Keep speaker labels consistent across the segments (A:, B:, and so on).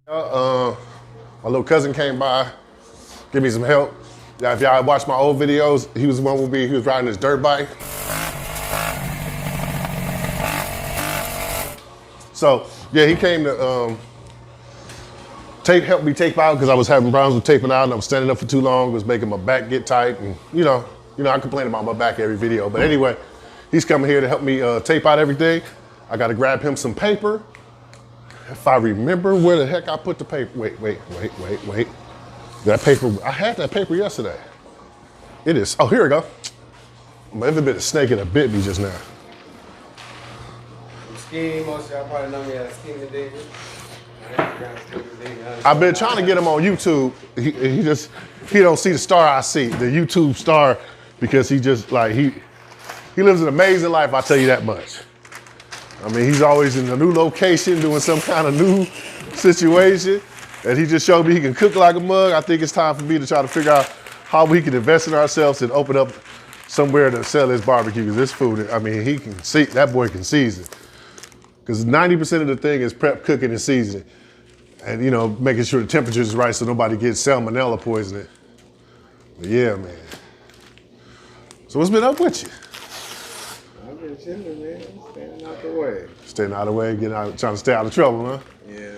A: My little cousin came by, give me some help. Yeah, if y'all watched my old videos, he was the one with me. He was riding his dirt bike. So yeah, he came to help me tape out because I was having problems with taping out and I was standing up for too long. It was making my back get tight, and you know, I complain about my back every video. But anyway, he's coming here to help me tape out everything. I got to grab him some paper. If I remember where the heck I put the paper. Wait. That paper, I had that paper yesterday. It is, oh, here we go. Every bit of snake that bit me just now.
B: Skinny, most of y'all probably know me as Skinny David.
A: I've been trying to get him on YouTube. He don't see the star I see, the YouTube star, because he just like, he lives an amazing life, I'll tell you that much. I mean, he's always in a new location, doing some kind of new situation. And he just showed me he can cook like a mug. I think it's time for me to try to figure out how we can invest in ourselves and open up somewhere to sell his barbecue. Because this food, I mean, he can see, that boy can season. Because 90% of the thing is prep, cooking, and seasoning. And you know, making sure the temperature is right so nobody gets salmonella poisoning. But yeah, man. So what's been up with you?
B: I've been chilling, man. Staying out the way.
A: Staying out of the way, trying to stay out of trouble, huh?
B: Yeah.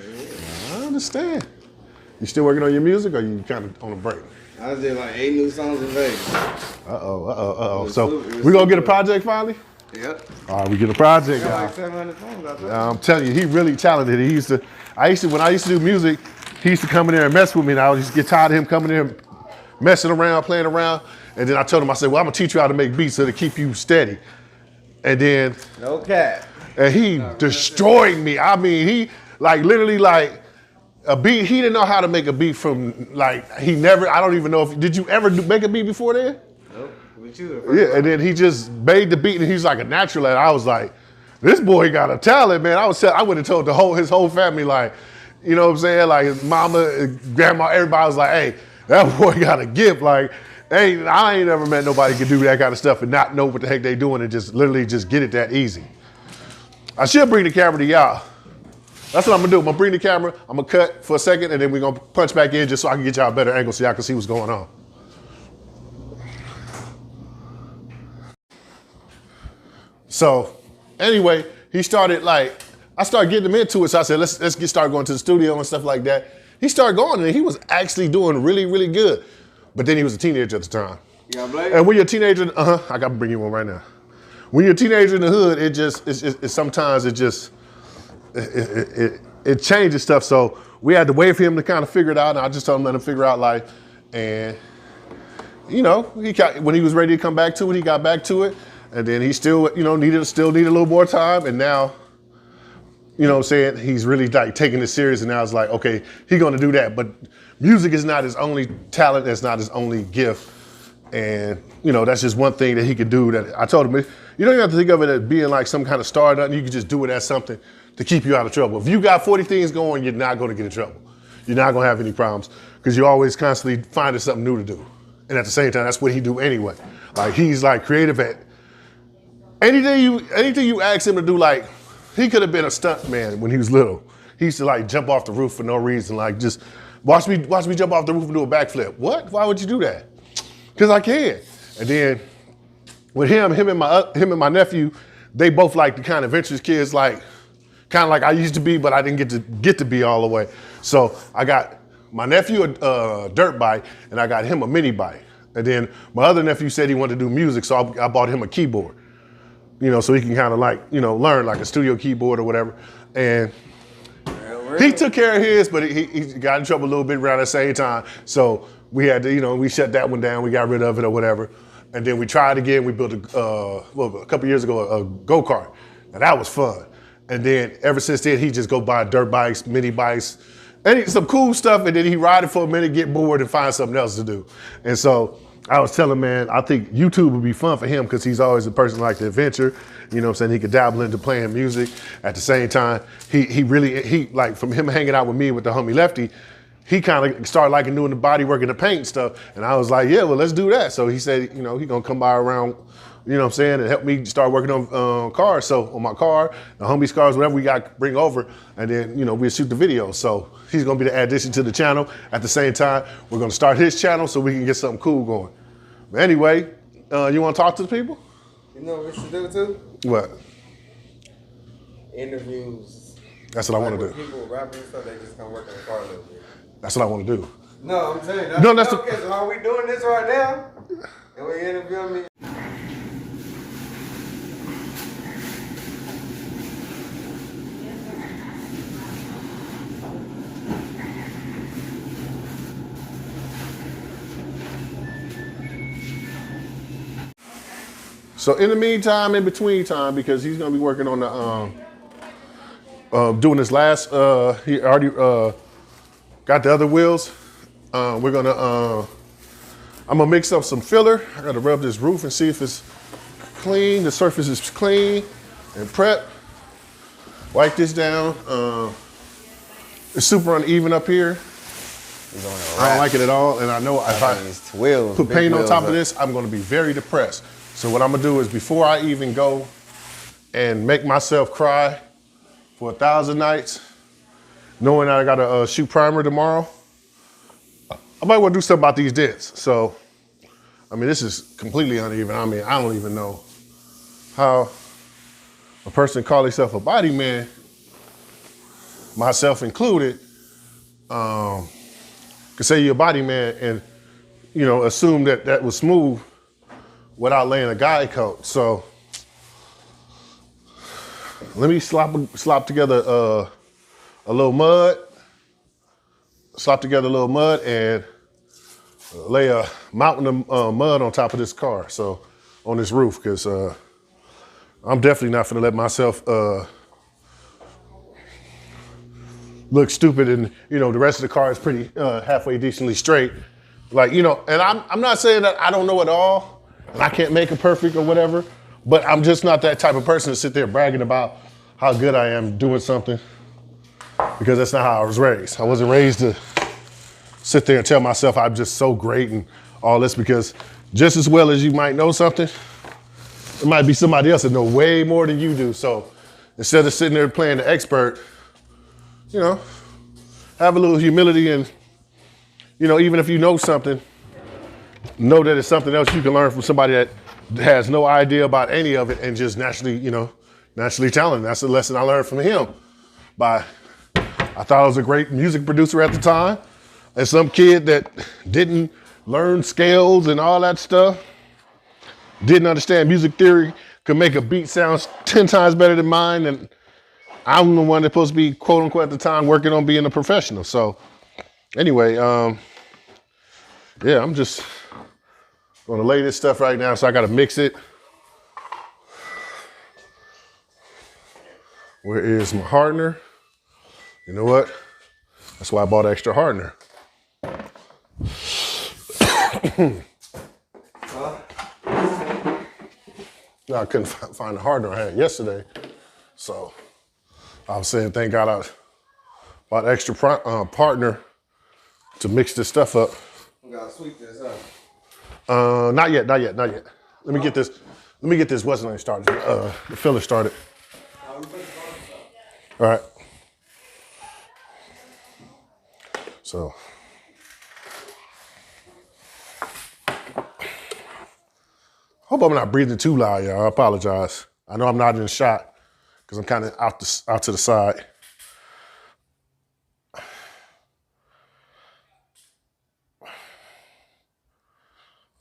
A: I understand. You still working on your music, or you kind of on a break?
B: I did like 8 new songs in Vegas.
A: So we gonna get a project finally?
B: Yep.
A: All right, we get a project,
B: Got
A: guys.
B: like 700 songs out there.
A: I'm telling you, he really talented. When I used to do music, he used to come in there and mess with me, and I would just get tired of him coming in, messing around, playing around. And then I told him, I said, well, I'm gonna teach you how to make beats so to keep you steady. And then,
B: no cap.
A: And he destroyed me. I mean, he like literally like a beat. He didn't know how to make a beat from like, I don't even know if, did you ever make a beat before then?
B: Nope, with you.
A: Yeah, and then he just made the beat and he's like a natural at it. I was like, this boy got a talent, man. I would have told his whole family, like, you know what I'm saying? Like his mama, grandma, everybody was like, hey, that boy got a gift. Like, I ain't never met nobody could do that kind of stuff and not know what the heck they doing and just literally just get it that easy. I should bring the camera to y'all. That's what I'm gonna do. I'm gonna bring the camera, I'm gonna cut for a second, and then we're gonna punch back in just so I can get y'all a better angle so y'all can see what's going on. So, anyway, I started getting him into it, so I said, let's start going to the studio and stuff like that. He started going, and he was actually doing really, really good. But then he was a teenager at the time.
B: You got Blake?
A: And when you're a teenager, I gotta bring you one right now. When you're a teenager in the hood, it changes stuff. So we had to wait for him to kind of figure it out, and I just told him let him figure out life. And you know, when he was ready to come back to it, he got back to it. And then he still, you know, needed a little more time. And now, you know what I'm saying, he's really like taking it serious, and now it's like, okay, he's gonna do that. But music is not his only talent, that's not his only gift. And you know, that's just one thing that he could do that I told him, you don't even have to think of it as being like some kind of star or nothing. You can just do it as something to keep you out of trouble. If you got 40 things going, you're not gonna get in trouble. You're not gonna have any problems because you're always constantly finding something new to do. And at the same time, that's what he do anyway. Like he's like creative at anything you ask him to do. Like he could have been a stunt man when he was little. He used to like jump off the roof for no reason, like just watch me jump off the roof and do a backflip. What? Why would you do that? Because I can. And then with him and my nephew, they both like the kind of adventurous kids, like kind of like I used to be, but I didn't get to be all the way. So I got my nephew a dirt bike, and I got him a mini bike. And then my other nephew said he wanted to do music, so I bought him a keyboard. You know, so he can kind of like, you know, learn like a studio keyboard or whatever. And he took care of his, but he got in trouble a little bit around the same time. So we had to, you know, we shut that one down, we got rid of it or whatever. And then we tried again, we built a couple years ago, a go-kart. Now that was fun. And then ever since then, he just go buy dirt bikes, mini bikes, and some cool stuff, and then he ride it for a minute, get bored, and find something else to do. And so I was telling him, man, I think YouTube would be fun for him because he's always a person like the adventure. You know what I'm saying? He could dabble into playing music. At the same time, he like from him hanging out with me with the homie Lefty, he kind of started liking doing the bodywork and the paint stuff. And I was like, yeah, well, let's do that. So he said, you know, he's gonna come by around You know what I'm saying? And help me start working on cars. So on my car, the Humvee's cars, whatever we got to bring over, and then, you know, we'll shoot the video. So he's gonna be the addition to the channel. At the same time, we're gonna start his channel so we can get something cool going. But anyway, you wanna talk to the people?
B: You know what we should do too?
A: What?
B: Interviews.
A: That's what I wanna
B: when
A: do.
B: People rapping and stuff, they just come work in the car a little bit.
A: That's what I wanna do.
B: No, I'm saying that's
A: No,
B: okay. So are we doing this right now? And we interviewing me?
A: So in the meantime, in between time, because he's gonna be working on the doing his last. He already got the other wheels. We're gonna. I'm gonna mix up some filler. I gotta rub this roof and see if it's clean. The surface is clean and prep. Wipe this down. It's super uneven up here. I don't like it at all, and I know if I put paint on top of this, I'm gonna be very depressed. So what I'm gonna do is before I even go and make myself cry for 1,000 nights, knowing that I gotta shoot primer tomorrow, I might wanna do something about these dents. So, I mean, this is completely uneven. I mean, I don't even know how a person call himself a body man, myself included, could say you're a body man and, you know, assume that that was smooth without laying a guide coat. So let me slop together a little mud, and lay a mountain of mud on top of this car, so on this roof, because I'm definitely not gonna let myself look stupid, and you know the rest of the car is pretty halfway decently straight. Like, you know, and I'm not saying that I don't know it all, and I can't make it perfect or whatever, but I'm just not that type of person to sit there bragging about how good I am doing something, because that's not how I was raised. I wasn't raised to sit there and tell myself I'm just so great and all this, because just as well as you might know something, there might be somebody else that know way more than you do. So instead of sitting there playing the expert, you know, have a little humility, and, you know, even if you know something, know that it's something else you can learn from somebody that has no idea about any of it and just naturally, you know, naturally talented. That's the lesson I learned from him. I thought I was a great music producer at the time, and some kid that didn't learn scales and all that stuff, didn't understand music theory, could make a beat sound 10 times better than mine, and I'm the one that's supposed to be, quote unquote, at the time working on being a professional. So anyway, yeah, I'm just gonna lay this stuff right now, so I gotta mix it. Where is my hardener? You know what? That's why I bought extra hardener. No, I couldn't find the hardener I had yesterday. So I was saying, thank God I bought extra partner to mix this stuff up.
B: We gotta sweep this up.
A: Not yet. Let me get this. Let me get this. What's the name started? The filler started. All right. So. Hope I'm not breathing too loud, y'all. I apologize. I know I'm not in the shot because I'm kind of out to the side.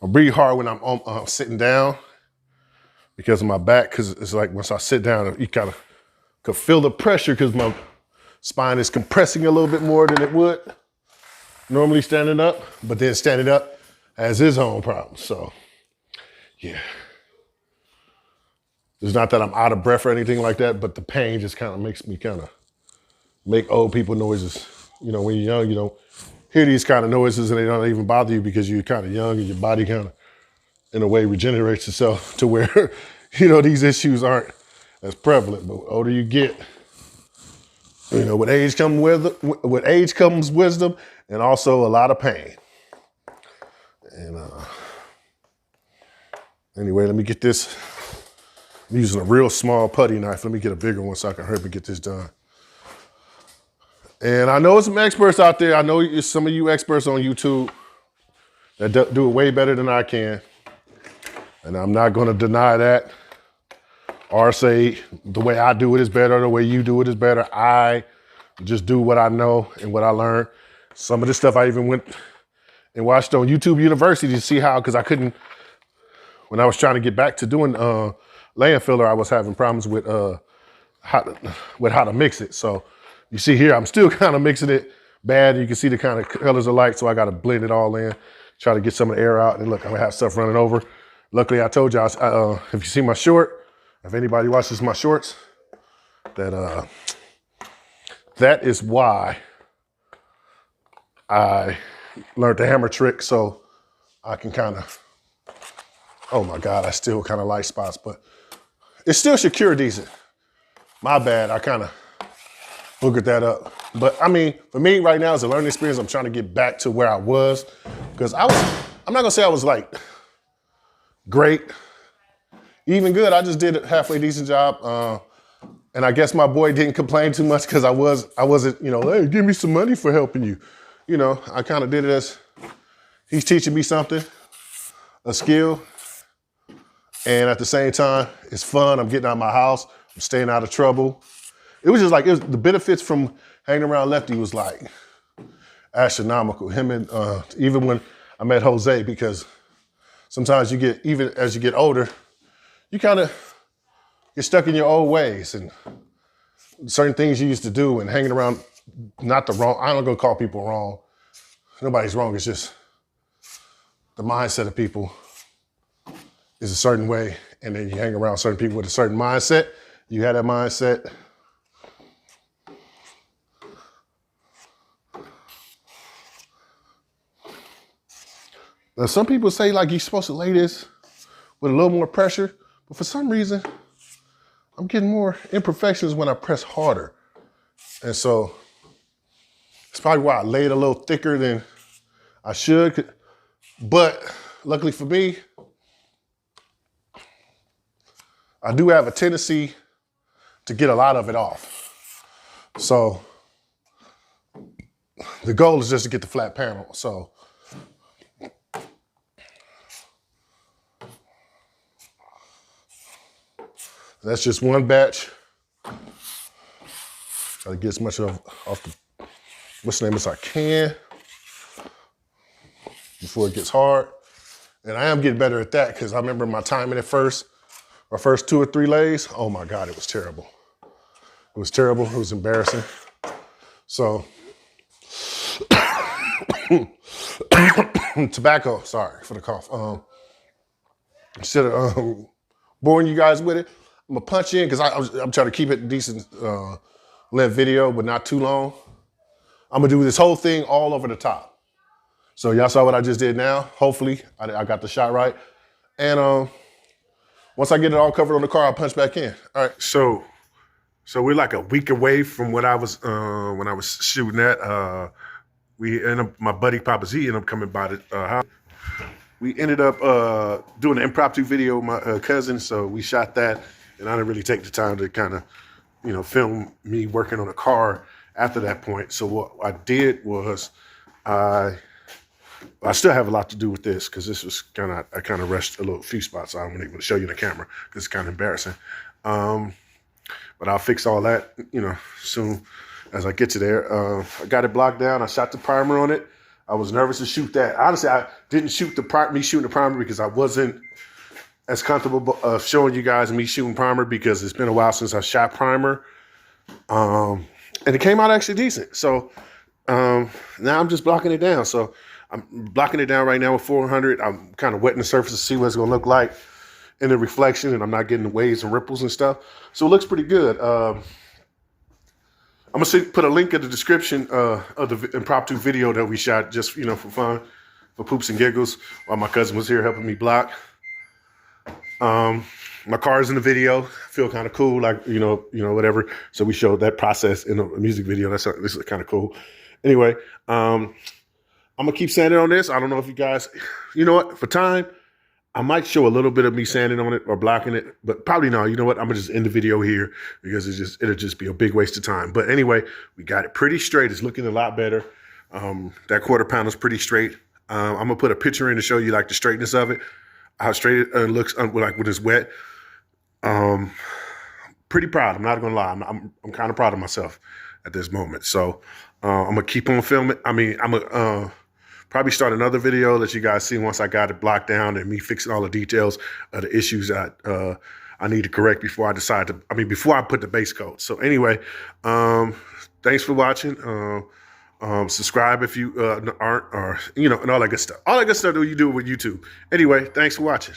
A: I breathe hard when I'm sitting down because of my back, because it's like once I sit down, you kind of could feel the pressure because my spine is compressing a little bit more than it would normally standing up, but then standing up has its own problems. So, yeah. It's not that I'm out of breath or anything like that, but the pain just kind of makes me kind of make old people noises. You know, when you're young, you don't hear these kind of noises and they don't even bother you because you're kind of young and your body kind of, in a way, regenerates itself to where, you know, these issues aren't as prevalent. But the older you get, you know, with age comes wisdom and also a lot of pain. Anyway, let me get this. I'm using a real small putty knife. Let me get a bigger one so I can hurry and get this done. And I know there's some experts out there. I know some of you experts on YouTube that do it way better than I can. And I'm not gonna deny that or say the way I do it is better, the way you do it is better. I just do what I know and what I learned. Some of this stuff I even went and watched on YouTube University to see how, because I couldn't, when I was trying to get back to doing land filler, I was having problems with how to mix it. So you see here, I'm still kind of mixing it bad. You can see the kind of colors alike, so I got to blend it all in, try to get some of the air out. And look, I'm gonna have stuff running over. Luckily, I told y'all, if you see my short, if anybody watches my shorts, that is why I learned the hammer trick, so I can kind of, oh my God, I still kind of light spots, but it still should cure decent. My bad, I kind of boogered that up. But I mean, for me right now, it's a learning experience. I'm trying to get back to where I was, because I'm not gonna say I was like great, even good. I just did a halfway decent job. And I guess my boy didn't complain too much because I wasn't, hey, give me some money for helping you. I kind of did it as he's teaching me something, a skill. And at the same time, it's fun. I'm getting out of my house. I'm staying out of trouble. It was just like, the benefits from hanging around Lefty was like astronomical. Him and even when I met Jose, because sometimes even as you get older, you kind of get stuck in your old ways and certain things you used to do and hanging around, not the wrong, I'm not gonna call people wrong. Nobody's wrong, it's just the mindset of people is a certain way, and then you hang around certain people with a certain mindset. You had that mindset. Now, some people say like you're supposed to lay this with a little more pressure, but for some reason, I'm getting more imperfections when I press harder. And so it's probably why I lay it a little thicker than I should. But luckily for me, I do have a tendency to get a lot of it off. So the goal is just to get the flat panel. So that's just one batch. Try to get as much off the what's the name as I can before it gets hard. And I am getting better at that, because I remember my timing at first, my first 2 or 3 lays, oh my God, it was terrible. It was terrible, it was embarrassing. So, tobacco, sorry for the cough. Instead of boring you guys with it, I'm gonna punch in, because I'm trying to keep it decent length video, but not too long. I'm gonna do this whole thing all over the top. So y'all saw what I just did now. Hopefully, I got the shot right. And once I get it all covered on the car, I'll punch back in. All right, so we're like a week away from what I was, when I was shooting at. My buddy Papa Z ended up coming by the house. We ended up doing an impromptu video with my cousin, so we shot that, and I didn't really take the time to kind of, film me working on a car after that point. So what I did was I still have a lot to do with this, because this was I kind of rushed a few spots, so I wasn't able to show you the camera because it's kind of embarrassing. But I'll fix all that, soon as I get to there. I got it blocked down. I shot the primer on it. I was nervous to shoot that. Honestly, I didn't shoot me shooting the primer because I wasn't as comfortable showing you guys me shooting primer, because it's been a while since I shot primer. And it came out actually decent. So now I'm just blocking it down. So I'm blocking it down right now with 400. I'm kind of wetting the surface to see what it's going to look like in the reflection, and I'm not getting the waves and ripples and stuff. So it looks pretty good. I'm going to put a link in the description of the impromptu video that we shot just, for fun, for poops and giggles, while my cousin was here helping me block. My car's in the video. Feel kind of cool, like, whatever. So we showed that process in a music video. This is kind of cool. Anyway, I'm going to keep sanding on this. I don't know if you guys, you know what, for time, I might show a little bit of me sanding on it or blocking it, but probably not. You know what? I'm gonna just end the video here because it'll just be a big waste of time. But anyway, we got it pretty straight. It's looking a lot better. That quarter pound is pretty straight. I'm gonna put a picture in to show you like the straightness of it, how straight it looks like when it's wet. Pretty proud. I'm not gonna lie. I'm kind of proud of myself at this moment. So I'm gonna keep on filming. I mean, I'm gonna probably start another video, let you guys see once I got it blocked down and me fixing all the details of the issues that I need to correct before I decide to. I mean, before I put the base coat. So anyway, thanks for watching. Subscribe if you aren't, or and all that good stuff. All that good stuff that you do with YouTube. Anyway, thanks for watching.